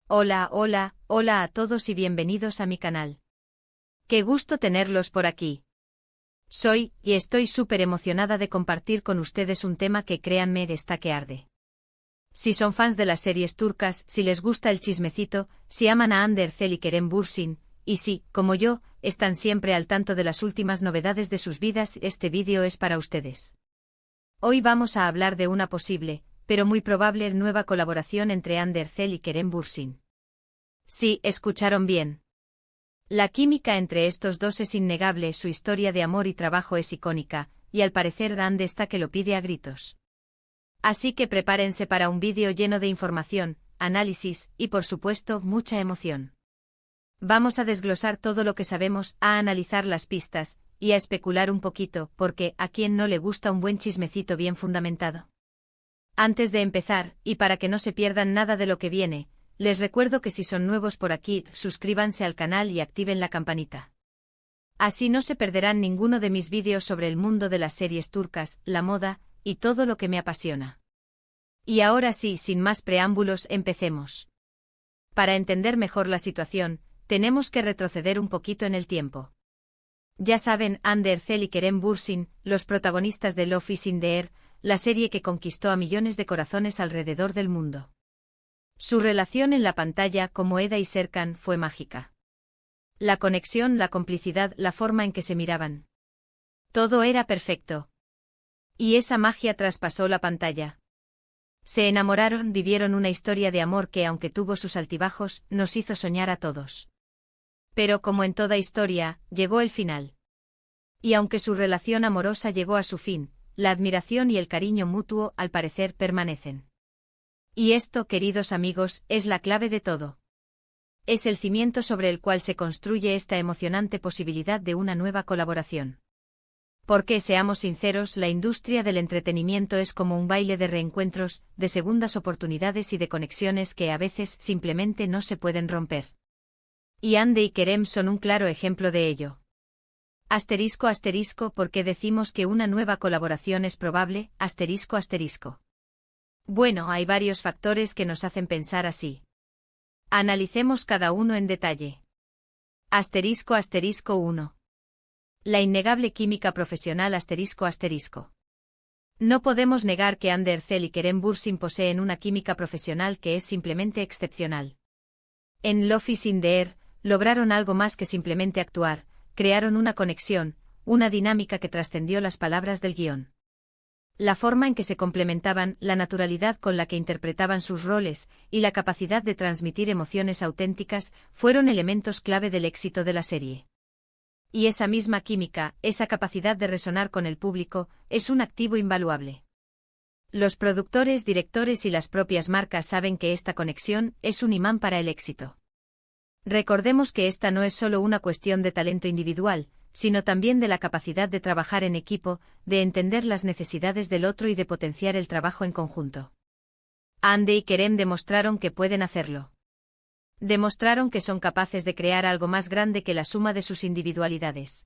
Hola, hola, hola a todos y bienvenidos a mi canal. Qué gusto tenerlos por aquí. Y estoy súper emocionada de compartir con ustedes un tema que créanme está que arde. Si son fans de las series turcas, si les gusta el chismecito, si aman a Hande Erçel y Kerem Bürsin, y si, como yo, están siempre al tanto de las últimas novedades de sus vidas, este vídeo es para ustedes. Hoy vamos a hablar de una posible, pero muy probable nueva colaboración entre Hande Erçel y Kerem Bürsin. Sí, escucharon bien. La química entre estos dos es innegable, su historia de amor y trabajo es icónica, y al parecer Hande está que lo pide a gritos. Así que prepárense para un vídeo lleno de información, análisis y por supuesto mucha emoción. Vamos a desglosar todo lo que sabemos, a analizar las pistas, y a especular un poquito, porque ¿a quién no le gusta un buen chismecito bien fundamentado? Antes de empezar, y para que no se pierdan nada de lo que viene, les recuerdo que si son nuevos por aquí, suscríbanse al canal y activen la campanita. Así no se perderán ninguno de mis vídeos sobre el mundo de las series turcas, la moda, y todo lo que me apasiona. Y ahora sí, sin más preámbulos, empecemos. Para entender mejor la situación, tenemos que retroceder un poquito en el tiempo. Ya saben, Hande Erçel y Kerem Bürsin, los protagonistas de Love is in the Air, la serie que conquistó a millones de corazones alrededor del mundo. Su relación en la pantalla, como Eda y Serkan, fue mágica. La conexión, la complicidad, la forma en que se miraban. Todo era perfecto. Y esa magia traspasó la pantalla. Se enamoraron, vivieron una historia de amor que, aunque tuvo sus altibajos, nos hizo soñar a todos. Pero como en toda historia, llegó el final. Y aunque su relación amorosa llegó a su fin, la admiración y el cariño mutuo, al parecer, permanecen. Y esto, queridos amigos, es la clave de todo. Es el cimiento sobre el cual se construye esta emocionante posibilidad de una nueva colaboración. Porque, seamos sinceros, la industria del entretenimiento es como un baile de reencuentros, de segundas oportunidades y de conexiones que a veces simplemente no se pueden romper. Y Hande y Kerem son un claro ejemplo de ello. Asterisco asterisco, ¿por qué decimos que una nueva colaboración es probable? Asterisco asterisco. Bueno, hay varios factores que nos hacen pensar así. Analicemos cada uno en detalle. Asterisco asterisco 1. La innegable química profesional asterisco asterisco. No podemos negar que Hande Erçel y Kerem Bürsin poseen una química profesional que es simplemente excepcional. En Love is in the Air, lograron algo más que simplemente actuar, crearon una conexión, una dinámica que trascendió las palabras del guión. La forma en que se complementaban, la naturalidad con la que interpretaban sus roles, y la capacidad de transmitir emociones auténticas, fueron elementos clave del éxito de la serie. Y esa misma química, esa capacidad de resonar con el público, es un activo invaluable. Los productores, directores y las propias marcas saben que esta conexión es un imán para el éxito. Recordemos que esta no es solo una cuestión de talento individual, sino también de la capacidad de trabajar en equipo, de entender las necesidades del otro y de potenciar el trabajo en conjunto. Hande y Kerem demostraron que pueden hacerlo. Demostraron que son capaces de crear algo más grande que la suma de sus individualidades.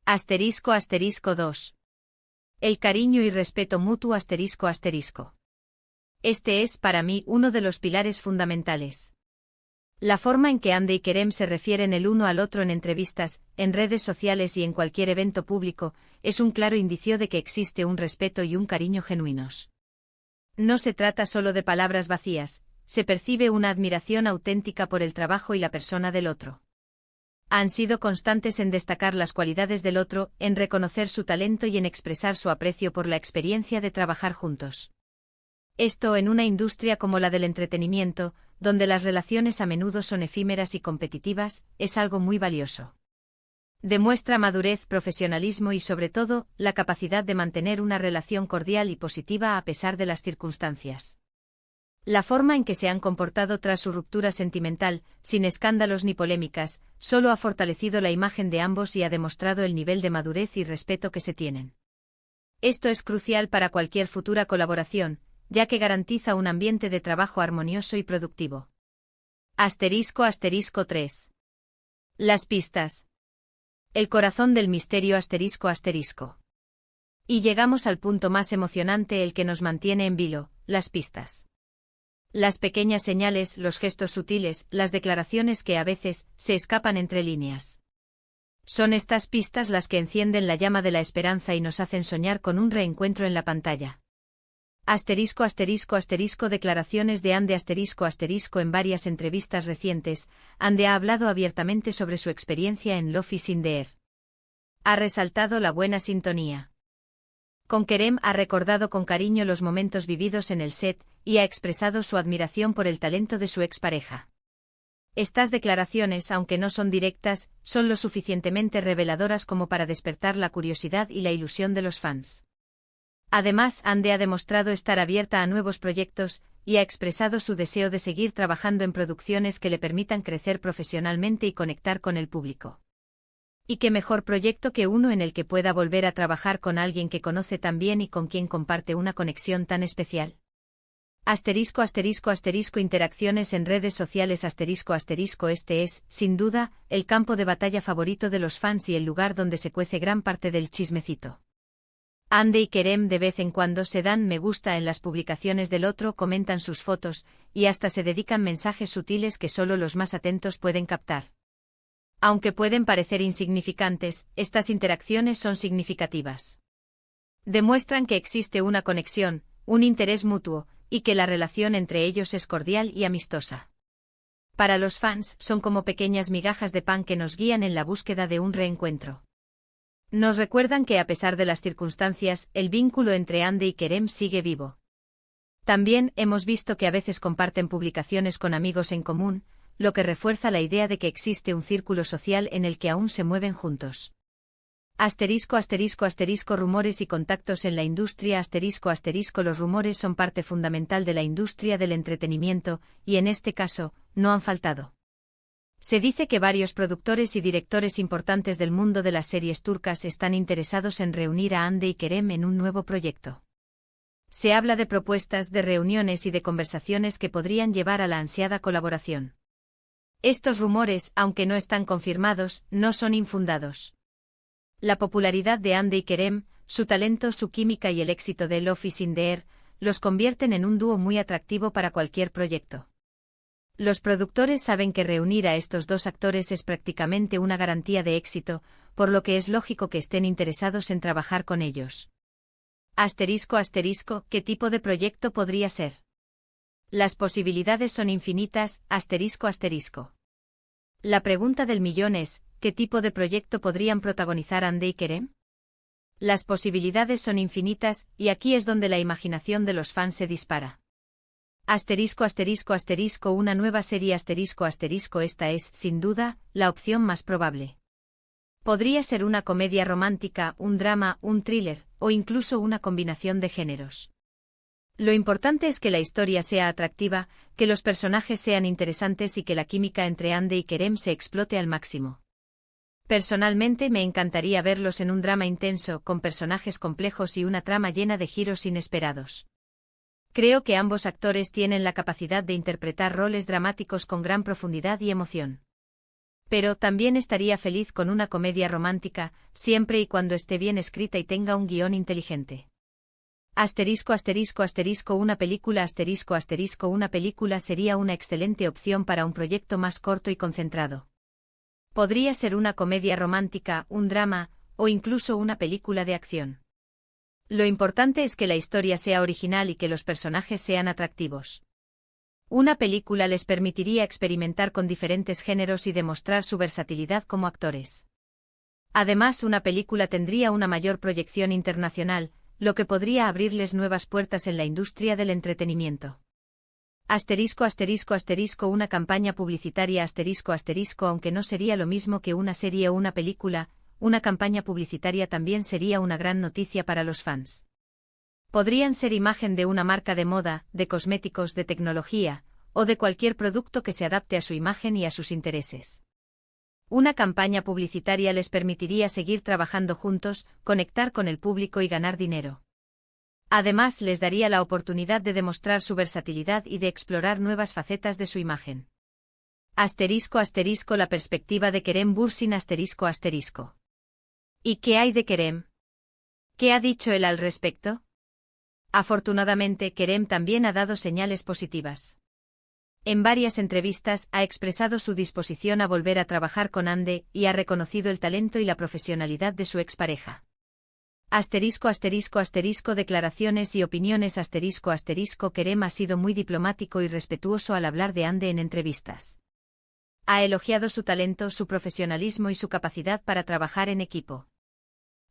Asterisco asterisco 2. El cariño y respeto mutuo asterisco asterisco. Este es, para mí, uno de los pilares fundamentales. La forma en que Hande y Kerem se refieren el uno al otro en entrevistas, en redes sociales y en cualquier evento público, es un claro indicio de que existe un respeto y un cariño genuinos. No se trata solo de palabras vacías, se percibe una admiración auténtica por el trabajo y la persona del otro. Han sido constantes en destacar las cualidades del otro, en reconocer su talento y en expresar su aprecio por la experiencia de trabajar juntos. Esto en una industria como la del entretenimiento, donde las relaciones a menudo son efímeras y competitivas, es algo muy valioso. Demuestra madurez, profesionalismo y sobre todo, la capacidad de mantener una relación cordial y positiva a pesar de las circunstancias. La forma en que se han comportado tras su ruptura sentimental, sin escándalos ni polémicas, solo ha fortalecido la imagen de ambos y ha demostrado el nivel de madurez y respeto que se tienen. Esto es crucial para cualquier futura colaboración, ya que garantiza un ambiente de trabajo armonioso y productivo. Asterisco asterisco 3. Las pistas. El corazón del misterio asterisco asterisco. Y llegamos al punto más emocionante, el que nos mantiene en vilo, las pistas. Las pequeñas señales, los gestos sutiles, las declaraciones que a veces se escapan entre líneas. Son estas pistas las que encienden la llama de la esperanza y nos hacen soñar con un reencuentro en la pantalla. Declaraciones de Ande en varias entrevistas recientes, Ande ha hablado abiertamente sobre su experiencia en Love is in the Air. Ha resaltado la buena sintonía con Kerem, ha recordado con cariño los momentos vividos en el set, y ha expresado su admiración por el talento de su expareja. Estas declaraciones, aunque no son directas, son lo suficientemente reveladoras como para despertar la curiosidad y la ilusión de los fans. Además, Ande ha demostrado estar abierta a nuevos proyectos, y ha expresado su deseo de seguir trabajando en producciones que le permitan crecer profesionalmente y conectar con el público. Y qué mejor proyecto que uno en el que pueda volver a trabajar con alguien que conoce tan bien y con quien comparte una conexión tan especial. Interacciones en redes sociales Este es, sin duda, el campo de batalla favorito de los fans y el lugar donde se cuece gran parte del chismecito. Ande y Kerem de vez en cuando se dan me gusta en las publicaciones del otro, comentan sus fotos, y hasta se dedican mensajes sutiles que solo los más atentos pueden captar. Aunque pueden parecer insignificantes, estas interacciones son significativas. Demuestran que existe una conexión, un interés mutuo, y que la relación entre ellos es cordial y amistosa. Para los fans, son como pequeñas migajas de pan que nos guían en la búsqueda de un reencuentro. Nos recuerdan que a pesar de las circunstancias, el vínculo entre Ande y Kerem sigue vivo. También hemos visto que a veces comparten publicaciones con amigos en común, lo que refuerza la idea de que existe un círculo social en el que aún se mueven juntos. Rumores y contactos en la industria Los rumores son parte fundamental de la industria del entretenimiento, y en este caso, no han faltado. Se dice que varios productores y directores importantes del mundo de las series turcas están interesados en reunir a Ande y Kerem en un nuevo proyecto. Se habla de propuestas, de reuniones y de conversaciones que podrían llevar a la ansiada colaboración. Estos rumores, aunque no están confirmados, no son infundados. La popularidad de Ande y Kerem, su talento, su química y el éxito de Love is in the Air, los convierten en un dúo muy atractivo para cualquier proyecto. Los productores saben que reunir a estos dos actores es prácticamente una garantía de éxito, por lo que es lógico que estén interesados en trabajar con ellos. ¿Qué tipo de proyecto podría ser? Las posibilidades son infinitas. La pregunta del millón es, ¿qué tipo de proyecto podrían protagonizar Ande y Kerem? Las posibilidades son infinitas, y aquí es donde la imaginación de los fans se dispara. Una nueva serie Esta es, sin duda, la opción más probable. Podría ser una comedia romántica, un drama, un thriller, o incluso una combinación de géneros. Lo importante es que la historia sea atractiva, que los personajes sean interesantes y que la química entre Ande y Kerem se explote al máximo. Personalmente me encantaría verlos en un drama intenso, con personajes complejos y una trama llena de giros inesperados. Creo que ambos actores tienen la capacidad de interpretar roles dramáticos con gran profundidad y emoción. Pero también estaría feliz con una comedia romántica, siempre y cuando esté bien escrita y tenga un guión inteligente. Una película Una película sería una excelente opción para un proyecto más corto y concentrado. Podría ser una comedia romántica, un drama, o incluso una película de acción. Lo importante es que la historia sea original y que los personajes sean atractivos. Una película les permitiría experimentar con diferentes géneros y demostrar su versatilidad como actores. Además, una película tendría una mayor proyección internacional, lo que podría abrirles nuevas puertas en la industria del entretenimiento. Una campaña publicitaria Aunque no sería lo mismo que una serie o una película, una campaña publicitaria también sería una gran noticia para los fans. Podrían ser imagen de una marca de moda, de cosméticos, de tecnología, o de cualquier producto que se adapte a su imagen y a sus intereses. Una campaña publicitaria les permitiría seguir trabajando juntos, conectar con el público y ganar dinero. Además, les daría la oportunidad de demostrar su versatilidad y de explorar nuevas facetas de su imagen. La perspectiva de Kerem Bürsin ¿Y qué hay de Kerem? ¿Qué ha dicho él al respecto? Afortunadamente, Kerem también ha dado señales positivas. En varias entrevistas ha expresado su disposición a volver a trabajar con Ande y ha reconocido el talento y la profesionalidad de su expareja. Declaraciones y opiniones Kerem ha sido muy diplomático y respetuoso al hablar de Ande en entrevistas. Ha elogiado su talento, su profesionalismo y su capacidad para trabajar en equipo.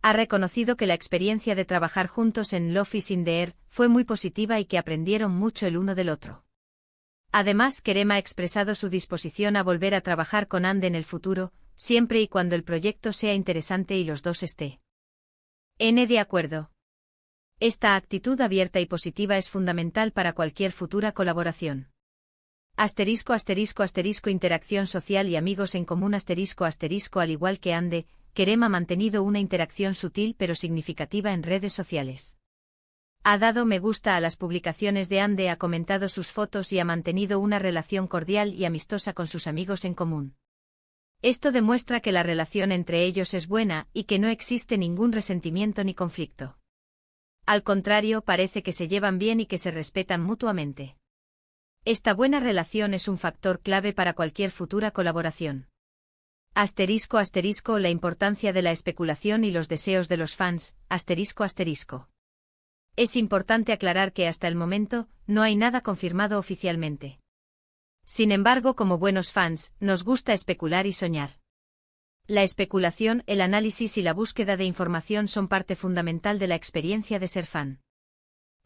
Ha reconocido que la experiencia de trabajar juntos en Love is in the Air fue muy positiva y que aprendieron mucho el uno del otro. Además, Kerem ha expresado su disposición a volver a trabajar con Ande en el futuro, siempre y cuando el proyecto sea interesante y los dos estén de acuerdo. Esta actitud abierta y positiva es fundamental para cualquier futura colaboración. Interacción social y amigos en común Al igual que Ande, Kerem ha mantenido una interacción sutil pero significativa en redes sociales. Ha dado me gusta a las publicaciones de Ande, ha comentado sus fotos y ha mantenido una relación cordial y amistosa con sus amigos en común. Esto demuestra que la relación entre ellos es buena y que no existe ningún resentimiento ni conflicto. Al contrario, parece que se llevan bien y que se respetan mutuamente. Esta buena relación es un factor clave para cualquier futura colaboración. La importancia de la especulación y los deseos de los fans. Es importante aclarar que hasta el momento no hay nada confirmado oficialmente. Sin embargo, como buenos fans, nos gusta especular y soñar. La especulación, el análisis y la búsqueda de información son parte fundamental de la experiencia de ser fan.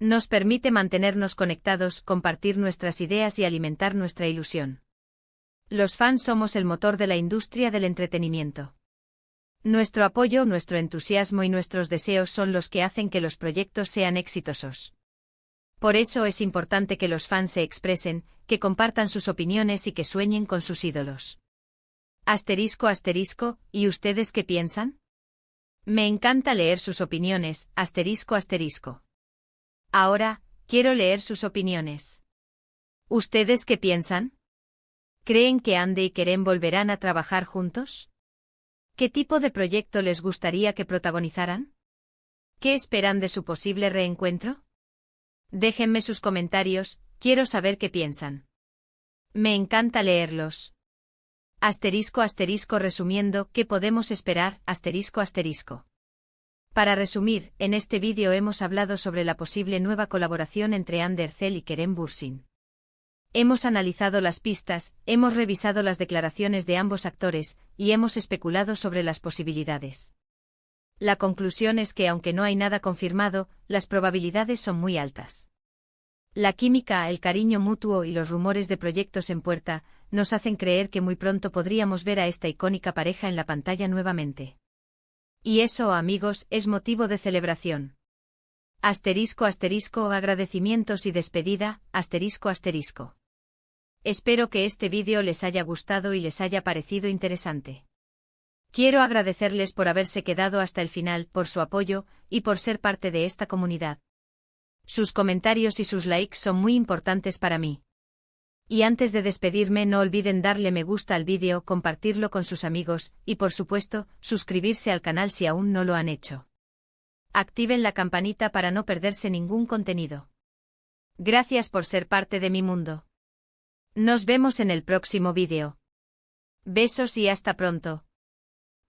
Nos permite mantenernos conectados, compartir nuestras ideas y alimentar nuestra ilusión. Los fans somos el motor de la industria del entretenimiento. Nuestro apoyo, nuestro entusiasmo y nuestros deseos son los que hacen que los proyectos sean exitosos. Por eso es importante que los fans se expresen, que compartan sus opiniones y que sueñen con sus ídolos. ¿Y ustedes qué piensan? Me encanta leer sus opiniones. Ahora, quiero leer sus opiniones. ¿Ustedes qué piensan? ¿Creen que Ande y Kerem volverán a trabajar juntos? ¿Qué tipo de proyecto les gustaría que protagonizaran? ¿Qué esperan de su posible reencuentro? Déjenme sus comentarios, quiero saber qué piensan. Me encanta leerlos. Resumiendo, ¿qué podemos esperar? Para resumir, en este vídeo hemos hablado sobre la posible nueva colaboración entre Ande Erçel y Kerem Bürsin. Hemos analizado las pistas, hemos revisado las declaraciones de ambos actores, y hemos especulado sobre las posibilidades. La conclusión es que aunque no hay nada confirmado, las probabilidades son muy altas. La química, el cariño mutuo y los rumores de proyectos en puerta, nos hacen creer que muy pronto podríamos ver a esta icónica pareja en la pantalla nuevamente. Y eso, amigos, es motivo de celebración. Agradecimientos y despedida. Espero que este vídeo les haya gustado y les haya parecido interesante. Quiero agradecerles por haberse quedado hasta el final, por su apoyo, y por ser parte de esta comunidad. Sus comentarios y sus likes son muy importantes para mí. Y antes de despedirme, no olviden darle me gusta al vídeo, compartirlo con sus amigos, y por supuesto, suscribirse al canal si aún no lo han hecho. Activen la campanita para no perderse ningún contenido. Gracias por ser parte de mi mundo. Nos vemos en el próximo vídeo. Besos y hasta pronto.